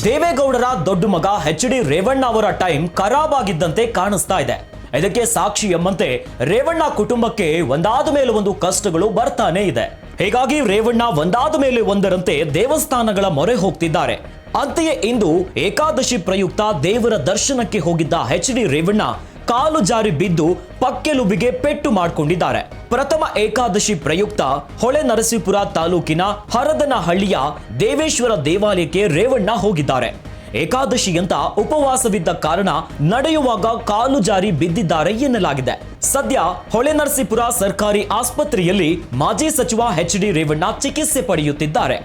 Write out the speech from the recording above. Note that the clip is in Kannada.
ದೇವೇಗೌಡರ ದೊಡ್ಡ ಮಗ ಎಚ್.ಡಿ. ರೇವಣ್ಣ ಅವರ ಟೈಮ್ ಖರಾಬ್ ಆಗಿದ್ದಂತೆ ಕಾಣಿಸ್ತಾ ಇದೆ. ಇದಕ್ಕೆ ಸಾಕ್ಷಿ ಎಂಬಂತೆ ರೇವಣ್ಣ ಕುಟುಂಬಕ್ಕೆ ಒಂದಾದ ಮೇಲೆ ಒಂದು ಕಷ್ಟಗಳು ಬರ್ತಾನೆ ಇದೆ. ಹೀಗಾಗಿ ರೇವಣ್ಣ ಒಂದಾದ ಮೇಲೆ ಒಂದರಂತೆ ದೇವಸ್ಥಾನಗಳ ಮೊರೆ ಹೋಗ್ತಿದ್ದಾರೆ. ಅಂತೆಯೇ ಇಂದು ಏಕಾದಶಿ ಪ್ರಯುಕ್ತ ದೇವರ ದರ್ಶನಕ್ಕೆ ಹೋಗಿದ್ದ ಎಚ್.ಡಿ. ರೇವಣ್ಣ ಕಾಲು ಜಾರಿ ಬಿದ್ದು ಪಕ್ಕೆಲುಬಿಗೆ ಪೆಟ್ಟು ಮಾಡಿಕೊಂಡಿದ್ದಾರೆ. ಪ್ರಥಮ ಏಕಾದಶಿ ಪ್ರಯುಕ್ತ ಹೊಳೆನರಸೀಪುರ ತಾಲೂಕಿನ ಹರದನಹಳ್ಳಿಯ ದೇವೇಶ್ವರ ದೇವಾಲಯಕ್ಕೆ ರೇವಣ್ಣ ಹೋಗಿದ್ದಾರೆ. ಏಕಾದಶಿ ಅಂತ ಉಪವಾಸವಿದ್ದ ಕಾರಣ ನಡೆಯುವಾಗ ಕಾಲು ಜಾರಿ ಬಿದ್ದಿದ್ದಾರೆ ಎನ್ನಲಾಗಿದೆ. ಸದ್ಯ ಹೊಳೆನರಸೀಪುರ ಸರ್ಕಾರಿ ಆಸ್ಪತ್ರೆಯಲ್ಲಿ ಮಾಜಿ ಸಚಿವ ಎಚ್.ಡಿ. ರೇವಣ್ಣ ಚಿಕಿತ್ಸೆ ಪಡೆಯುತ್ತಿದ್ದಾರೆ.